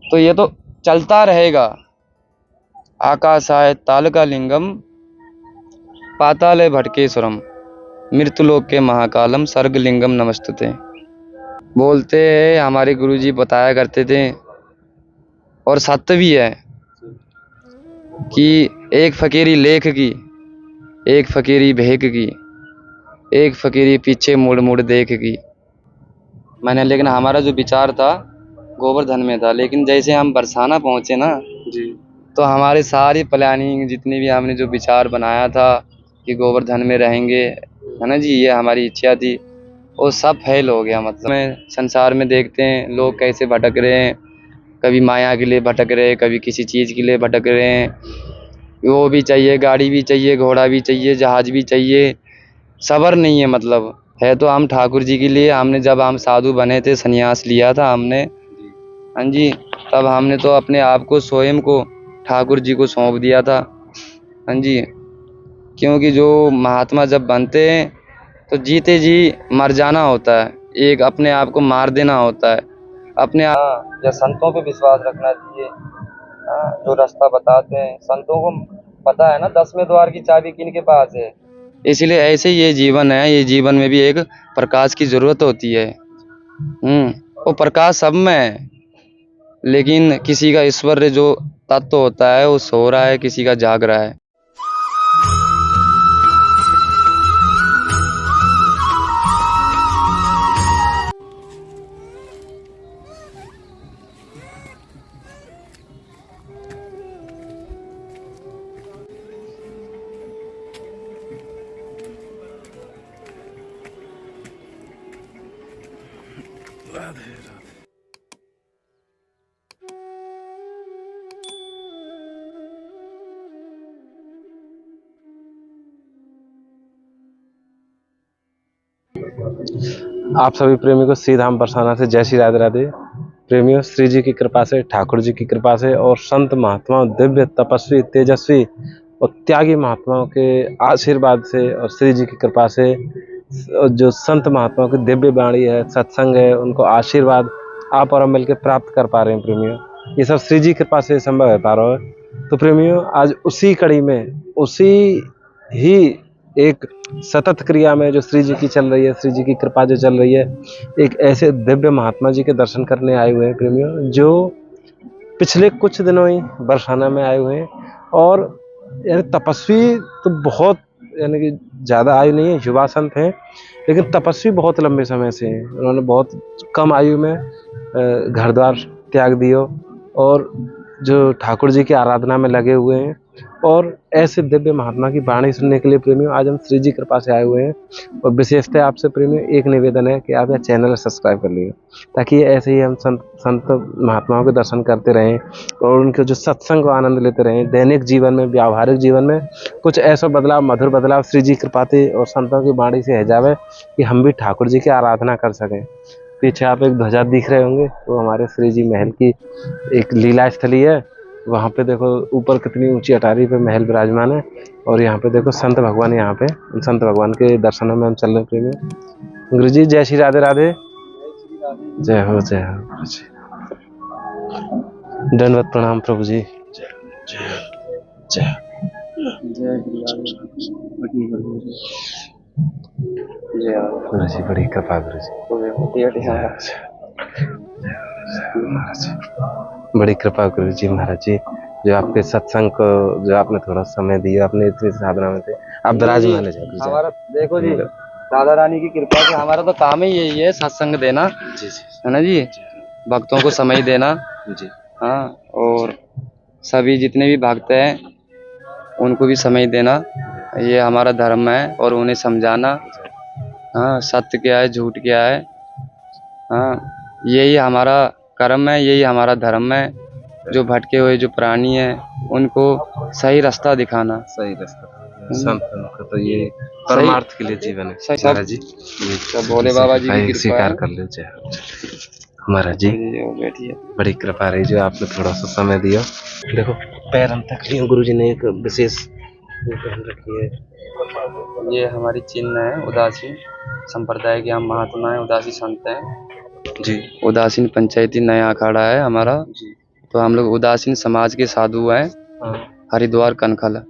तो ये तो चलता रहेगा। आकाशाय तालका लिंगम पाताले भटकेश्वरम मृत्युलोक के महाकालम सर्गलिंगम नमस्तुते। बोलते हैं, हमारे गुरुजी बताया करते थे और सत्य भी है कि एक फकीरी लेख की, एक फकीरी भेक की, एक फकीरी पीछे मुड़ मुड़ देख की। मैंने, लेकिन हमारा जो विचार था गोवर्धन में था, लेकिन जैसे हम बरसाना पहुंचे ना जी तो हमारी सारी प्लानिंग, जितनी भी हमने जो विचार बनाया था कि गोवर्धन में रहेंगे, है ना जी, ये हमारी इच्छा थी, वो सब फेल हो गया। मतलब मैं संसार में देखते हैं लोग कैसे भटक रहे हैं, कभी माया के लिए भटक रहे हैं, कभी किसी चीज़ के लिए भटक रहे हैं। वो भी चाहिए, गाड़ी भी चाहिए, घोड़ा भी चाहिए, जहाज भी चाहिए, सब्र नहीं है। मतलब है तो हम ठाकुर जी के लिए। हमने जब हम साधु बने थे, संन्यास लिया था हमने, हाँ जी, तब हमने तो अपने आप को, स्वयं को ठाकुर जी को सौंप दिया था, हाँ जी। क्योंकि जो महात्मा जब बनते हैं तो जीते जी मर जाना होता है, एक अपने आप को मार देना होता है। अपने आप या संतों पे विश्वास रखना चाहिए, हाँ, जो रास्ता बताते हैं। संतों को पता है ना 10वें द्वार की चाबी किनके पास है। इसलिए ऐसे ये जीवन है, ये जीवन में भी एक प्रकाश की जरूरत होती है। वो प्रकाश सब में है, लेकिन किसी का ईश्वर जो तत्व होता है वो सो रहा है, किसी का जाग रहा है। आप सभी प्रेमी को श्री धाम बरसाना से जय श्री राधे राधे। प्रेमियों, श्री जी की कृपा से, ठाकुर जी की कृपा से और संत महात्माओं, दिव्य तपस्वी, तेजस्वी और त्यागी महात्माओं के आशीर्वाद से और श्री जी की कृपा से, जो संत महात्माओं की दिव्य वाणी है, सत्संग है, उनको आशीर्वाद आप और हम मिलकर प्राप्त कर पा रहे हैं। प्रेमियों, ये सब श्री जी की कृपा से संभव है पा रहा है। तो प्रेमियों, आज उसी कड़ी में, उसी ही एक सतत क्रिया में जो श्री जी की चल रही है, श्री जी की कृपा जो चल रही है, एक ऐसे दिव्य महात्मा जी के दर्शन करने आए हुए हैं प्रेमियों, जो पिछले कुछ दिनों ही बरसाना में आए हुए हैं। और यानी तपस्वी तो बहुत, यानी कि ज़्यादा आयु नहीं है, युवा संत हैं, लेकिन तपस्वी बहुत लंबे समय से हैं। उन्होंने बहुत कम आयु में घर द्वार त्याग दियो और जो ठाकुर जी की आराधना में लगे हुए हैं। और ऐसे दिव्य महात्मा की वाणी सुनने के लिए प्रेमियों, आज हम श्री जी कृपा से आए हुए हैं। और विशेषतः आपसे प्रेमियों एक निवेदन है कि आप यह चैनल सब्सक्राइब कर लीजिए, ताकि ऐसे ही हम संत महात्माओं के दर्शन करते रहें और उनके जो सत्संग को आनंद लेते रहें। दैनिक जीवन में, व्यावहारिक जीवन में कुछ ऐसा बदलाव, मधुर बदलाव श्री जी कृपा से और संतों की वाणी से है जावे कि हम भी ठाकुर जी की आराधना कर सकें। पीछे आप एक ध्वजा दिख रहे होंगे, तो हमारे श्री जी महल की एक लीला स्थली है। वहाँ पे देखो ऊपर कितनी ऊंची अटारी पे महल विराजमान है, और यहाँ पे देखो संत भगवान, यहाँ पे उन संत भगवान के दर्शनों में हम चल रहे हैं। गुरु जी जय श्री राधे राधे। जय हो गुरु जी। दंडवत प्रणाम प्रभु जी। जय जय गुरु जी, बड़ी कृपा गुरु जी, बड़ी कृपा गुरु जी महाराज जी, जो आपके सत्संग को, जो आपने थोड़ा समय दिया, अपने इतनी साधना में थे, आप विराजमान है। हमारा देखो जी, राधा रानी की कृपा से हमारा तो काम ही यही है, सत्संग देना जी जी, है ना जी, भक्तों को समय देना जी हाँ, और सभी जितने भी भक्त हैं उनको भी समय देना, ये हमारा धर्म है। और उन्हें समझाना, हाँ, सत्य क्या है, झूठ क्या है, हाँ, यही हमारा कर्म है, यही हमारा धर्म है। जो भटके हुए जो प्राणी हैं उनको सही रास्ता दिखाना। सही रास्ता, संतों का तो ये परमार्थ के लिए जीवन है महाराज जी। तो भोले बाबा जी की कृपा स्वीकार है। कर लो। जय महाराज जी, बैठिए, बड़ी बड़ी कृपा रही जो आपने थोड़ा सा समय दिया। देखो पैर तक लियो, गुरु जी ने एक विशेष पहन रखी है। ये हमारी चिन्ह है, उदासीन संप्रदाय के हम महात्मा हैं, उदासी संत हैं जी। उदासीन पंचायती नया अखाड़ा है हमारा जी। तो हम लोग उदासीन समाज के साधु हैं। हाँ। हरिद्वार कनखल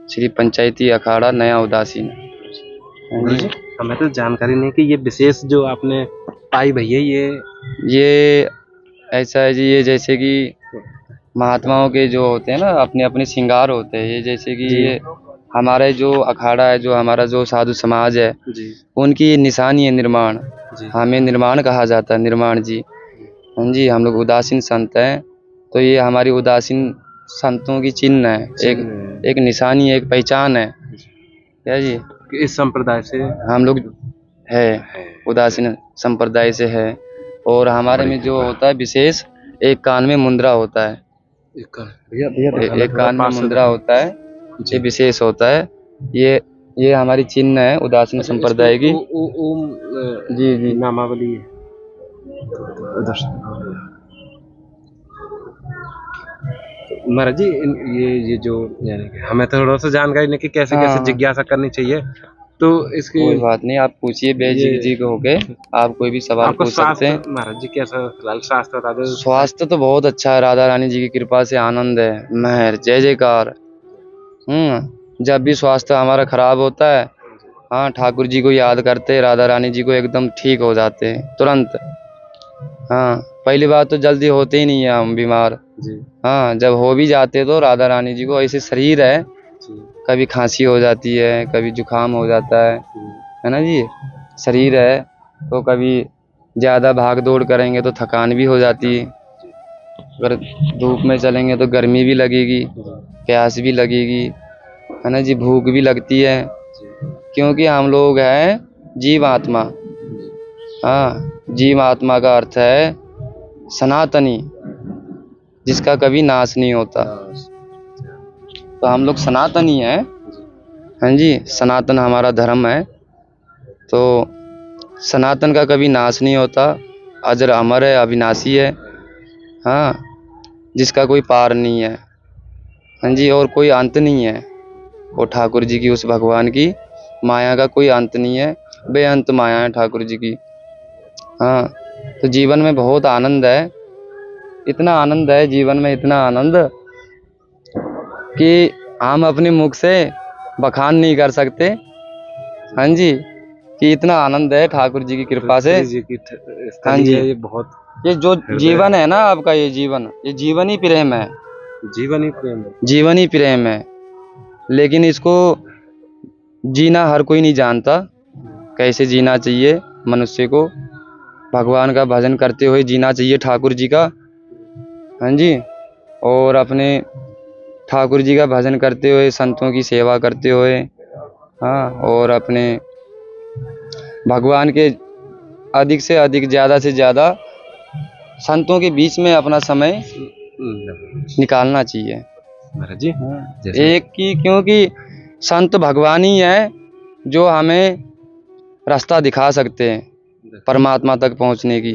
श्री पंचायती अखाड़ा नया उदासीन। हाँ गुरु जी। जी, हमें तो जानकारी नहीं कि ये विशेष जो आपने पाई भैया ये ऐसा है जी, ये जैसे कि महात्माओं के जो होते हैं ना, अपने अपने श्रृंगार होते हैं। ये जैसे कि जी। ये हमारा जो अखाड़ा है, जो हमारा जो साधु समाज है, जी उनकी निशानी है निर्माण। जी हमें निर्माण कहा जाता है, निर्माण जी। हाँ जी, हम लोग उदासीन संत हैं, तो ये हमारी उदासीन संतों की चिन्ह है, एक निशानी है, एक पहचान है। क्या जी, इस संप्रदाय से हम लोग है उदासीन संप्रदाय से है। और हमारे में जो होता है विशेष, एक कान में मुंद्रा होता है, भैया भैया एक कान में मुंद्रा होता है, जी। ये विशेष होता है। ये हमारी चिन्ह है उदासीन संप्रदाय की। जी जी। नामावली उधर से। महाराज जी ये जो यानी कि हमें थोड़ा सा जानकारी नहीं कि कैसे हाँ, कैसे हाँ। जिज्ञासा करनी चाहिए, तो इसकी कोई बात नहीं, आप पूछिए बेझिझक होके, आप कोई भी सवाल आपका पूछ सकते स्वास्थ्य हैं। महाराज जी कैसा फिलहाल स्वास्थ्य बता दो। स्वास्थ्य तो बहुत अच्छा है, राधा रानी जी की कृपा से आनंद है, मेहर, जय जयकार। जब भी स्वास्थ्य हमारा खराब होता है, हाँ, ठाकुर जी को याद करते, राधा रानी जी को, एकदम ठीक हो जाते हैं तुरंत। हाँ, पहली बात तो जल्दी होते ही नहीं है हम बीमार। जी हाँ, जब हो भी जाते तो राधा रानी जी को, ऐसे शरीर है, जी कभी खांसी हो जाती है, कभी जुकाम हो जाता है ना जी। शरीर है तो कभी ज़्यादा भाग दौड़ करेंगे तो थकान भी हो जाती है, अगर धूप में चलेंगे तो गर्मी भी लगेगी, प्यास भी लगेगी, है ना जी, भूख भी लगती है, क्योंकि हम लोग हैं जीव आत्मा। हाँ, जीव आत्मा का अर्थ है सनातनी, जिसका कभी नाश नहीं होता। तो हम लोग सनातनी हैं। हाँ जी, सनातन हमारा धर्म है, तो सनातन का कभी नाश नहीं होता, अजर अमर है, अविनाशी है। हाँ, जिसका कोई पार नहीं है। हाँ जी, और कोई अंत नहीं है। वो ठाकुर जी की, उस भगवान की माया का कोई अंत नहीं है, बेअंत माया है ठाकुर जी की। हाँ, तो जीवन में बहुत आनंद है, इतना आनंद है जीवन में, इतना आनंद कि हम अपने मुख से बखान नहीं कर सकते। हाँ जी, कि इतना आनंद है ठाकुर जी की कृपा से। हाँ जी, ये बहुत ये जो जीवन है ना आपका, ये जीवन ही प्रेम है, जीवन ही प्रेम है। जीवन ही प्रेम है। लेकिन इसको जीना हर कोई नहीं जानता, कैसे जीना चाहिए मनुष्य को। भगवान का भजन करते हुए जीना चाहिए, ठाकुर जी का। हाँ जी, और अपने ठाकुर जी का भजन करते हुए, संतों की सेवा करते हुए, हाँ, और अपने भगवान के अधिक से अधिक, ज़्यादा से ज़्यादा संतों के बीच में अपना समय निकालना चाहिए महाराज जी। एक की, क्योंकि संत भगवान ही है जो हमें रास्ता दिखा सकते हैं परमात्मा तक पहुंचने की।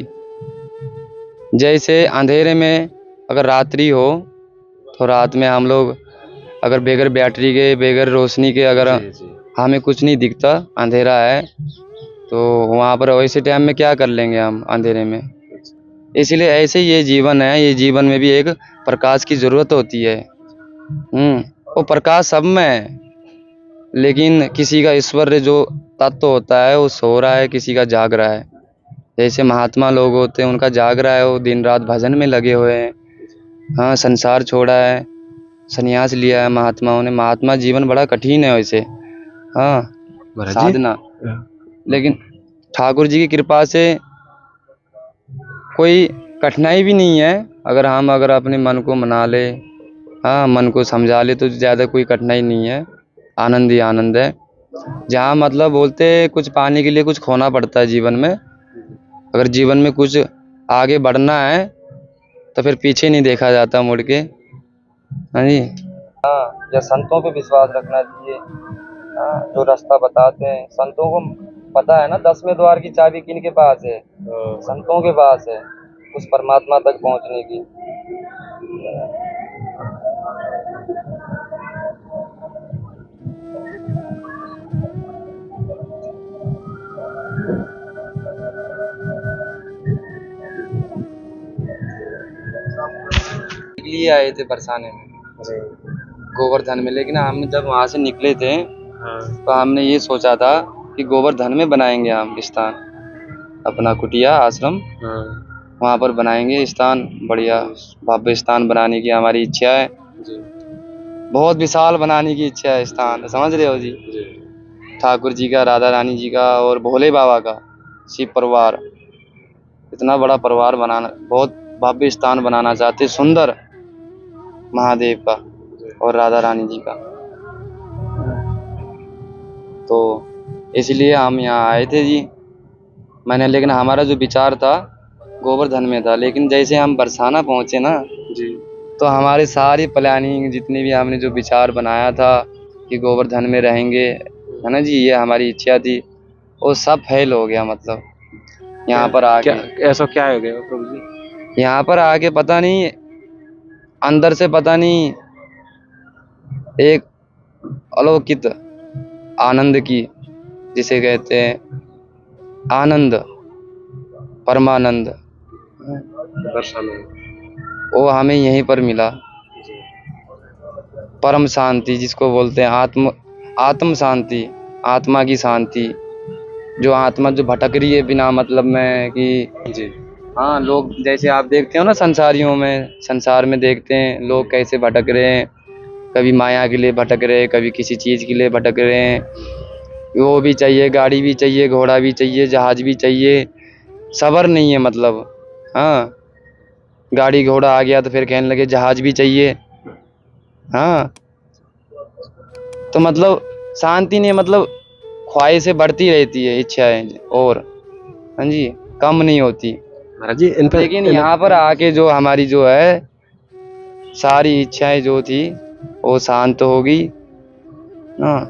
जैसे अंधेरे में अगर रात्रि हो तो रात में हम लोग अगर बगैर बैटरी के, बगैर रोशनी के, अगर हमें कुछ नहीं दिखता, अंधेरा है, तो वहाँ पर वैसे टाइम में क्या कर लेंगे हम अंधेरे में। इसलिए ऐसे ये जीवन है, ये जीवन में भी एक प्रकाश की ज़रूरत होती है। वो प्रकाश सब में है, लेकिन किसी का ईश्वर जो तत्व होता है वो सो रहा है, किसी का जाग रहा है। जैसे महात्मा लोग होते हैं, उनका जाग रहा है, वो दिन रात भजन में लगे हुए हैं। हाँ, संसार छोड़ा है, संन्यास लिया है महात्माओं ने। महात्मा जीवन बड़ा कठिन है वैसे, हाँ, साधना, लेकिन ठाकुर जी की कृपा से कोई कठिनाई भी नहीं है। अगर अपने मन को मना ले, हाँ, मन को समझा ले, तो ज़्यादा कोई कठिनाई नहीं है, आनंद ही आनंद है। जहाँ मतलब बोलते कुछ पाने के लिए कुछ खोना पड़ता है जीवन में। अगर जीवन में कुछ आगे बढ़ना है तो फिर पीछे नहीं देखा जाता मुड़ के। हाँ जी, हाँ, या संतों पे विश्वास रखना चाहिए। हाँ, जो रास्ता बताते हैं, संतों को पता है ना 10वें द्वार की चाबी किनके पास है, संतों के पास है, उस परमात्मा तक पहुंचने की। के लिए आए थे बरसाने में, गोवर्धन में, लेकिन हम जब वहाँ से निकले थे हाँ तो हमने ये सोचा था कि गोवर्धन में बनाएंगे हम स्थान, अपना कुटिया आश्रम हाँ वहाँ पर बनाएंगे स्थान, बढ़िया भव्य स्थान बनाने की हमारी इच्छा है, जी बहुत विशाल बनाने की इच्छा है स्थान, समझ रहे हो जी। जी ठाकुर जी का, राधा रानी जी का और भोले बाबा का, शिव परिवार, इतना बड़ा परिवार बनाना, बहुत भव्य स्थान बनाना चाहते, सुंदर महादेव का और राधा रानी जी का। तो इसलिए हम यहाँ आए थे जी। लेकिन हमारा जो विचार था गोवर्धन में था, लेकिन जैसे हम बरसाना पहुँचे ना, जी तो हमारी सारी प्लानिंग, जितनी भी हमने जो विचार बनाया था कि गोवर्धन में रहेंगे, है ना जी, ये हमारी इच्छा थी, वो सब फेल हो गया। मतलब यहाँ पर आके, क्या ऐसा क्या हो गया प्रभु जी? यहाँ पर आके पता नहीं, अंदर से पता नहीं एक अलौकिक आनंद की, जिसे कहते हैं आनंद, परमानंद, दर्शन में वो हमें यहीं पर मिला। परम शांति जिसको बोलते हैं, आत्म शांति, आत्मा की शांति, जो आत्मा जो भटक रही है बिना मतलब में कि, जी हाँ, लोग जैसे आप देखते हो ना संसारियों में, संसार में देखते हैं लोग कैसे भटक रहे हैं, कभी माया के लिए भटक रहे हैं, कभी किसी चीज़ के लिए भटक रहे हैं, वो भी चाहिए, गाड़ी भी चाहिए, घोड़ा भी चाहिए, जहाज भी चाहिए, सब्र नहीं है मतलब। हाँ, गाड़ी घोड़ा आ गया तो फिर कहने लगे जहाज भी चाहिए। हाँ, तो मतलब शांति नहीं, मतलब ख्वाहिशें बढ़ती रहती है, इच्छाएं, और हाँ जी, कम नहीं होती। महाराज जी इन पर लेकिन यहाँ पर आके जो हमारी जो है सारी इच्छाएं जो थी वो शांत हो गई। हाँ,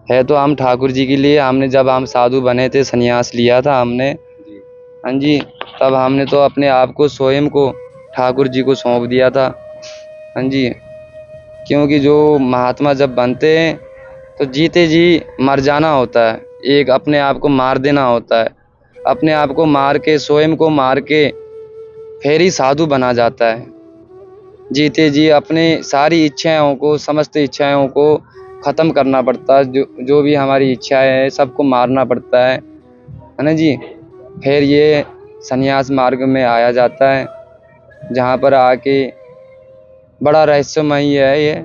है तो हम ठाकुर जी के लिए, हमने जब हम साधु बने थे, संन्यास लिया था हमने, हाँ जी, तब हमने तो अपने आप को, स्वयं को ठाकुर जी को सौंप दिया था। हाँ जी, क्योंकि जो महात्मा जब बनते हैं तो जीते जी मर जाना होता है, एक अपने आप को मार देना होता है, अपने आप को मार के, स्वयं को मार के फिर ही साधु बना जाता है। जीते जी अपने सारी इच्छाओं को, समस्त इच्छाओं को ख़त्म करना पड़ता है, जो भी हमारी इच्छाएं हैं सबको मारना पड़ता है ना जी। फिर ये संन्यास मार्ग में आया जाता है, जहाँ पर आके बड़ा रहस्यमयी है ये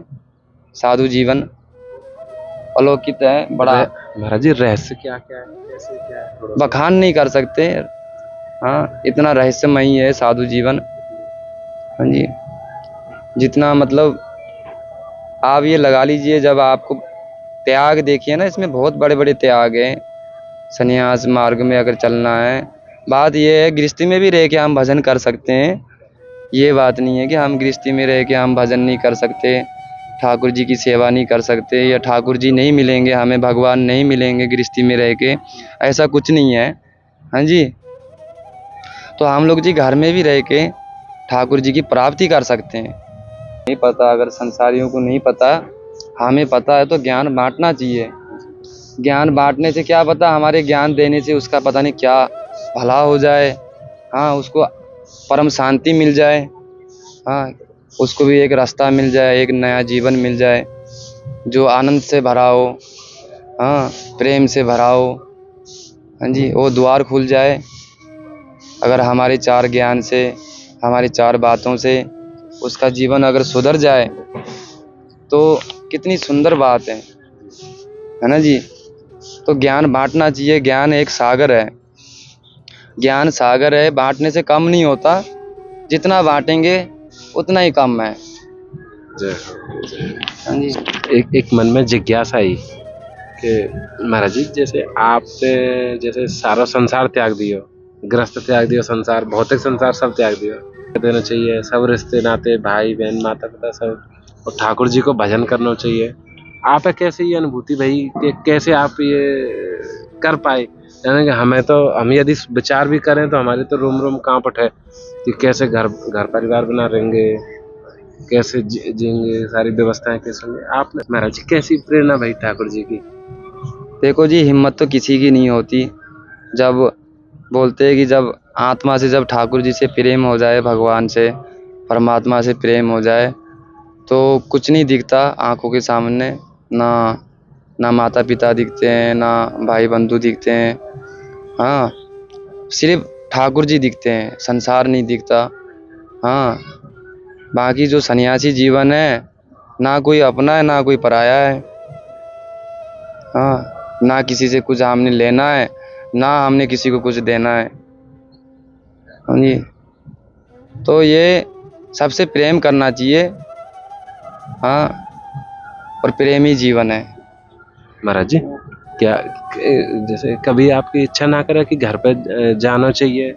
साधु जीवन, अलौकिक है बड़ा। महाराज जी रहस्य क्या क्या है, कैसे क्या है, थोड़ा सा बखान नहीं कर सकते। हाँ, इतना रहस्यमयी है साधु जीवन। हाँ जी, जितना मतलब आप ये लगा लीजिए, जब आपको त्याग देखिए ना, इसमें बहुत बड़े बड़े त्याग हैं संन्यास मार्ग में अगर चलना है। बात ये है, गृहस्थी में भी रह के हम भजन कर सकते हैं, ये बात नहीं है कि हम गृहस्थी में रह के हम भजन नहीं कर सकते, ठाकुर जी की सेवा नहीं कर सकते, या ठाकुर जी नहीं मिलेंगे हमें, भगवान नहीं मिलेंगे गृहस्थी में रह के, ऐसा कुछ नहीं है। हाँ जी, तो हम लोग जी घर में भी रह के ठाकुर जी की प्राप्ति कर सकते हैं। नहीं पता, अगर संसारियों को नहीं पता, हमें पता है, तो ज्ञान बांटना चाहिए। ज्ञान बांटने से क्या पता, हमारे ज्ञान देने से उसका पता नहीं क्या भला हो जाए, हाँ, उसको परम शांति मिल जाए, हाँ, उसको भी एक रास्ता मिल जाए, एक नया जीवन मिल जाए जो आनंद से भरा हो, हाँ, प्रेम से भरा हो। हाँ जी, वो द्वार खुल जाए अगर हमारे चार ज्ञान से, हमारी चार बातों से उसका जीवन अगर सुधर जाए तो कितनी सुंदर बात है ना जी। तो ज्ञान बांटना चाहिए, ज्ञान एक सागर है, ज्ञान सागर है, बांटने से कम नहीं होता, जितना बांटेंगे उतना ही कम है। हाँ जी, एक मन में जिज्ञासा आई कि महाराज जी जैसे आपने जैसे सारा संसार त्याग दियो, ग्रस्त त्याग दियो, संसार भौतिक संसार सब त्याग दियो, देना चाहिए सब रिश्ते नाते, भाई बहन, माता पिता सब, और ठाकुर जी को भजन करना चाहिए। आप कैसे ये अनुभूति भाई कि कैसे आप ये कर पाए? यानी कि हमें तो, हम यदि विचार भी करें तो हमारे तो रोम रोम कांपट है कि कैसे घर परिवार बना रहेंगे, कैसे जिएंगे, सारी व्यवस्थाएं कैसे होंगी। आपने महाराज जी कैसी प्रेरणा भाई ठाकुर जी की? देखो जी, हिम्मत तो किसी की नहीं होती। जब बोलते हैं कि जब आत्मा से जब ठाकुर जी से प्रेम हो जाए, भगवान से, परमात्मा से प्रेम हो जाए तो कुछ नहीं दिखता आंखों के सामने। ना माता पिता दिखते हैं, ना भाई बंधु दिखते हैं। हाँ, सिर्फ ठाकुर जी दिखते हैं, संसार नहीं दिखता। हाँ, बाकी जो सन्यासी जीवन है, ना कोई अपना है ना कोई पराया है। हाँ, ना किसी से कुछ हमने लेना है, ना हमने किसी को कुछ देना है। हाँ जी, तो ये सबसे प्रेम करना चाहिए। हाँ, और प्रेम ही जीवन है। महाराज जी, क्या जैसे कभी आपकी इच्छा ना करे कि घर पे जाना चाहिए,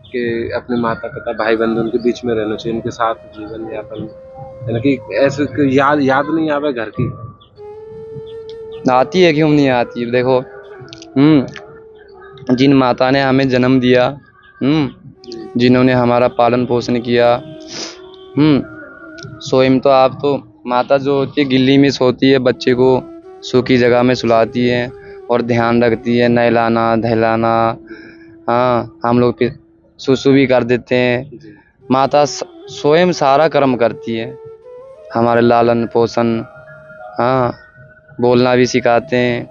कि अपने माता पिता भाई बंधु उनके बीच में रहना चाहिए, उनके साथ जीवन यापन, यानी कि ऐसे कोई याद नहीं आवे घर की? आती है, क्यों नहीं आती। देखो, जिन माता ने हमें जन्म दिया, जिन्होंने हमारा पालन पोषण किया, स्वयं तो आप तो माता जो होती है गिल्ली में सोती है, बच्चे को सूखी जगह में सुलाती है और ध्यान रखती है, नहलाना धहलाना। हाँ, हम लोग फिर सुसु भी कर देते हैं। माता स्वयं सारा कर्म करती है, हमारे लालन पोषण। हाँ, बोलना भी सिखाते हैं।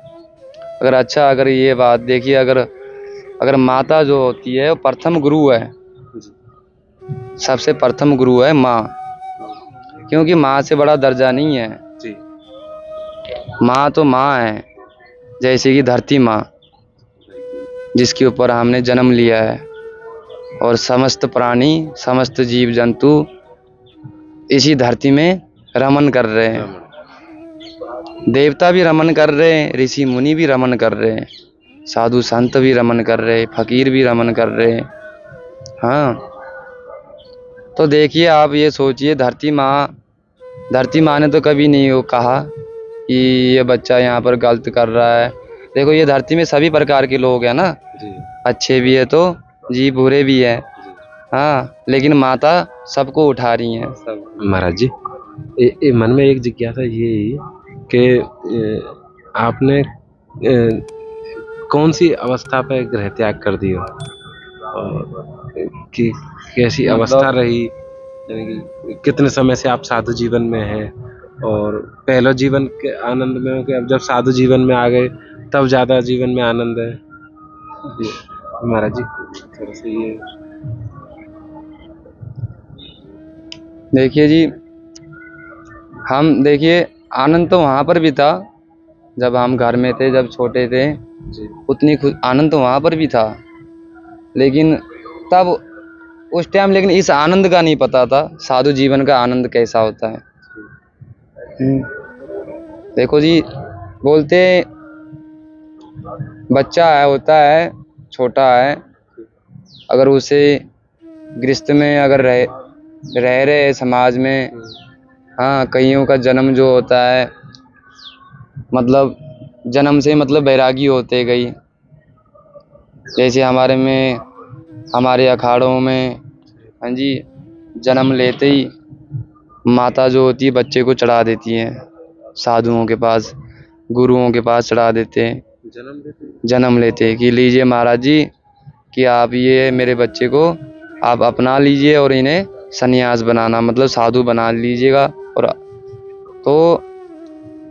अगर ये बात देखिए, अगर माता जो होती है वो प्रथम गुरु है, सबसे प्रथम गुरु है माँ। क्योंकि माँ से बड़ा दर्जा नहीं है। जी। माँ तो माँ है, जैसे कि धरती माँ, जिसके ऊपर हमने जन्म लिया है, और समस्त प्राणी समस्त जीव जंतु इसी धरती में रमन कर रहे हैं। देवता भी रमन कर रहे हैं, ऋषि मुनि भी रमन कर रहे हैं, साधु संत भी रमन कर रहे हैं, फकीर भी रमन कर रहे हैं। हाँ, तो देखिए, आप ये सोचिए, धरती माँ ने तो कभी नहीं वो कहा कि ये बच्चा यहाँ पर गलत कर रहा है। देखो, ये धरती में सभी प्रकार के लोग हैं ना, अच्छे भी है तो जी, बुरे भी है। हाँ, लेकिन माता सबको उठा रही हैं। महाराज जी, मन में एक जिज्ञासा ये कि आपने कौन सी अवस्था पे गृह त्याग कर दिया, और कि कैसी अवस्था रही, यानी कि कितने समय से आप साधु जीवन में हैं, और पहले जीवन के आनंद में हो कि अब जब साधु जीवन में आ गए तब ज्यादा जीवन में आनंद है? महाराज जी, थोड़ा सा ये देखिए जी, देखिए, आनंद तो वहाँ पर भी था जब हम घर में थे, जब छोटे थे, उतनी आनंद तो वहाँ पर भी था, लेकिन तब उस टाइम लेकिन इस आनंद का नहीं पता था, साधु जीवन का आनंद कैसा होता है। देखो जी, बोलते बच्चा होता है, छोटा है, अगर उसे गृहस्थ में अगर रह रहे समाज में, हाँ, कईयों का जन्म जो होता है, मतलब जन्म से मतलब बैरागी होते गई। जैसे हमारे अखाड़ों में, हाँ जी, जन्म लेते ही माता जो होती है बच्चे को चढ़ा देती है, साधुओं के पास, गुरुओं के पास चढ़ा देते हैं, जन्म लेते कि लीजिए महाराज जी, कि आप ये मेरे बच्चे को आप अपना लीजिए और इन्हें सन्यास बनाना, मतलब साधु बना लीजिएगा। और तो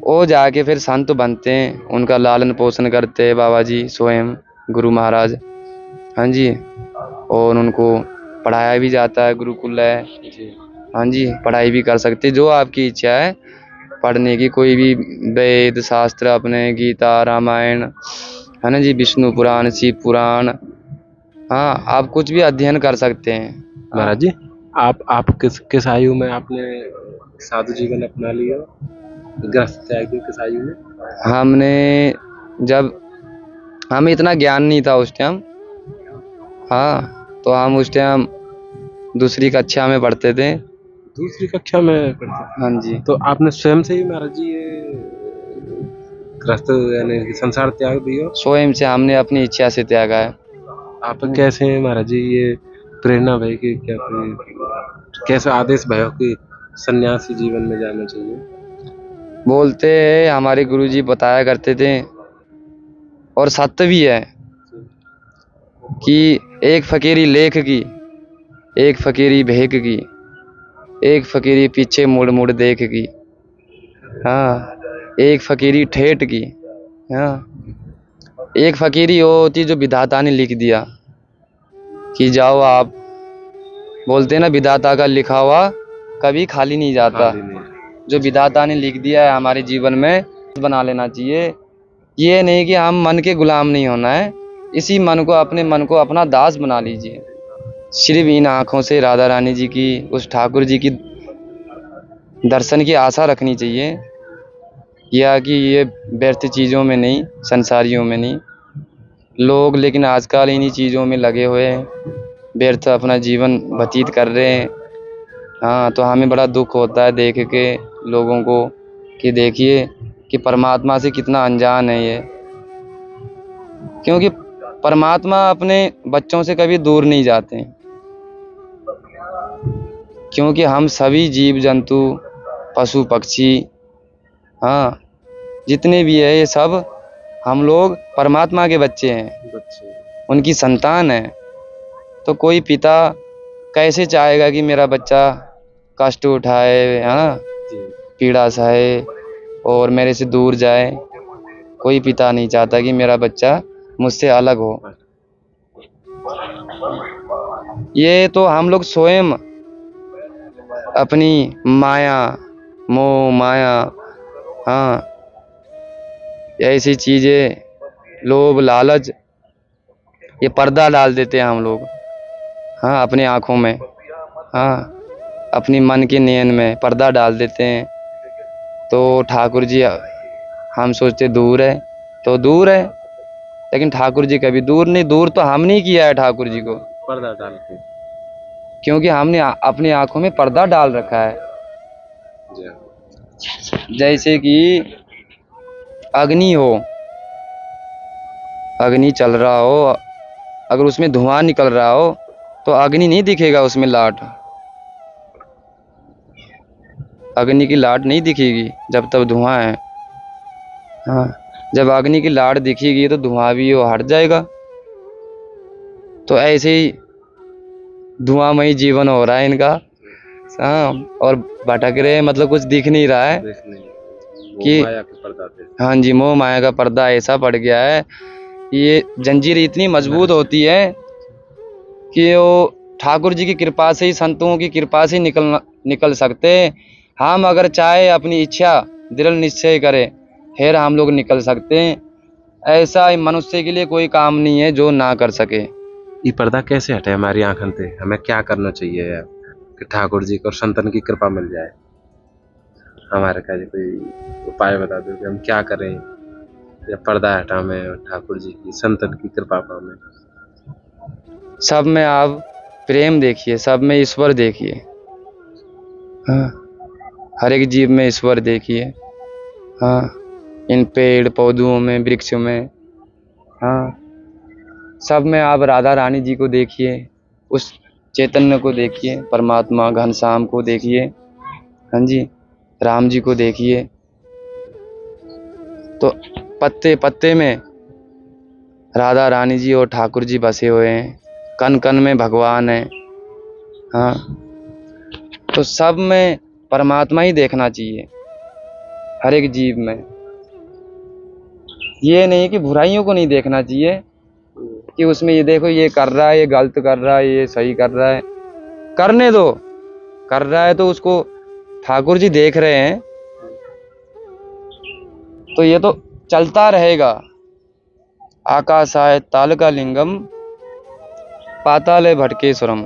वो जाके फिर संत बनते हैं, उनका लालन पोषण करते हैं बाबा जी स्वयं, गुरु महाराज। हाँ जी, और उनको पढ़ाया भी जाता है, गुरुकुल है। हाँ जी, पढ़ाई भी कर सकते, जो आपकी इच्छा है पढ़ने की, कोई भी वेद शास्त्र, अपने गीता रामायण, है ना जी, विष्णु पुराण, शिव पुराण, हाँ, आप कुछ भी अध्ययन कर सकते हैं। महाराज जी, आप किस आयु में आपने साधु जीवन अपना लिया, गृहस्थ त्याग किया, किस आयु में? जब हमें इतना ज्ञान नहीं था उस टाइम। हाँ, तो हम उस टाइम दूसरी कक्षा में पढ़ते थे। दूसरी कक्षा में पढ़ते थे? हाँ जी। तो आपने स्वयं से ही महाराज जी ये गृहस्थ यानी संसार त्याग दिया? स्वयं से हमने अपनी इच्छा से त्यागा है। आप कैसे हैं महाराज जी, ये प्रेरणा भाई कि क्या कैसा आदेश भयो कि सन्यासी जीवन में जाना चाहिए? बोलते हैं, हमारे गुरुजी बताया करते थे, और सत्य भी है, कि एक फकीरी लेख की, एक फकीरी भेक की, एक फकीरी पीछे मुड़ मुड़ देख की, हाँ, एक फकीरी ठेठ की, हाँ, एक फकीरी वो होती जो विधाता ने लिख दिया कि जाओ आप, बोलते हैं ना विधाता का लिखा हुआ कभी खाली नहीं जाता। जो विधाता ने लिख दिया है हमारे जीवन में बना लेना चाहिए। ये नहीं कि हम मन के गुलाम नहीं होना है, इसी मन को, अपने मन को अपना दास बना लीजिए। सिर्फ इन आँखों से राधा रानी जी की, उस ठाकुर जी की दर्शन की आशा रखनी चाहिए, या कि ये व्यर्थ चीज़ों में नहीं, संसारियों में नहीं। लोग लेकिन आजकल इन्हीं चीज़ों में लगे हुए हैं, व्यर्थ अपना जीवन व्यतीत कर रहे हैं। हाँ, तो हमें बड़ा दुख होता है देख के लोगों को कि देखिए कि परमात्मा से कितना अनजान है ये, क्योंकि परमात्मा अपने बच्चों से कभी दूर नहीं जाते हैं। क्योंकि हम सभी जीव जंतु, पशु पक्षी, हाँ, जितने भी है ये सब हम लोग परमात्मा के बच्चे हैं, उनकी संतान है। तो कोई पिता कैसे चाहेगा कि मेरा बच्चा कष्ट उठाए, है ना, पीड़ा सहे और मेरे से दूर जाए। कोई पिता नहीं चाहता कि मेरा बच्चा मुझसे अलग हो। ये तो हम लोग स्वयं अपनी माया, मोह माया, हाँ, ऐसी चीज़ें, लोभ लालच, ये पर्दा डाल देते हैं हम लोग, हाँ, अपनी आँखों में, हाँ, अपनी मन के नयन में पर्दा डाल देते हैं। तो ठाकुर जी, हम सोचते दूर है तो दूर है, लेकिन ठाकुर जी कभी दूर नहीं। दूर तो हमने ही किया है ठाकुर जी को, पर्दा डाल के, क्योंकि हमने अपनी आंखों में पर्दा डाल रखा है। जैसे कि अग्नि हो, अग्नि चल रहा हो, अगर उसमें धुआं निकल रहा हो तो अग्नि नहीं दिखेगा, उसमें लाट, अग्नि की लाट नहीं दिखेगी जब तक धुआं है। हाँ, जब अग्नि की लाट दिखेगी तो धुआं भी वो हट जाएगा। तो ऐसे ही धुआंमयी जीवन हो रहा है इनका, हाँ, और भटक रहे हैं, मतलब कुछ दिख नहीं रहा है कि हाँ जी, मोह माया का पर्दा ऐसा पड़ गया है। ये जंजीर इतनी मजबूत होती है कि वो ठाकुर जी की कृपा से ही, संतों की कृपा से ही निकल सकते हैं। हम अगर चाहे अपनी इच्छा दृढ़ निश्चय करें, फिर हम लोग निकल सकते हैं। ऐसा मनुष्य के लिए कोई काम नहीं है जो ना कर सके। ये पर्दा कैसे हटे हमारी आंखन से? हमें क्या करना चाहिए यार कि ठाकुर जी को संतन की कृपा मिल जाए? हमारे का कोई उपाय बता दो कि हम क्या करें या पर्दा हटा में और ठाकुर जी की, संतन की कृपा पावे। सब में आप प्रेम देखिए, सब में ईश्वर देखिए, हाँ, हर एक जीव में ईश्वर देखिए, हाँ, इन पेड़ पौधों में, वृक्षों में, हाँ, सब में आप राधा रानी जी को देखिए, उस चैतन्य को देखिए, परमात्मा घनश्याम को देखिए, हाँ जी, राम जी को देखिए। तो पत्ते पत्ते में राधा रानी जी और ठाकुर जी बसे हुए हैं, कण कण में भगवान है, हाँ। तो सब में परमात्मा ही देखना चाहिए, हर एक जीव में। ये नहीं कि बुराइयों को नहीं देखना चाहिए कि उसमें ये देखो ये कर रहा है, ये गलत कर रहा है, ये सही कर रहा है, करने दो। कर रहा है तो उसको ठाकुर जी देख रहे हैं, तो ये तो चलता रहेगा। आकाशाय तालका लिंगम पाताले भटकेश्वरम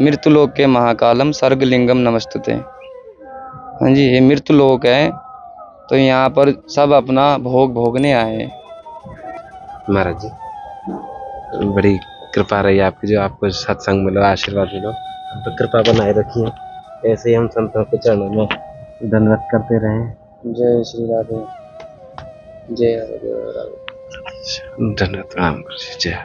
मृत्युलोक के महाकालम सर्गलिंगम नमस्तुते। हाँ जी, ये मृत्युलोक है, तो यहाँ पर सब अपना भोग भोगने आए हैं। महाराज जी, बड़ी कृपा रही आपकी, जो आपको सत्संग मिलो, आशीर्वाद मिलो, आप तो कृपा बनाए रखिए। ऐसे ही हम संतों के चरणों में धन्यवाद करते रहें। जय श्री राधे, जय राधे। धन्यवाद, प्रणाम, जय।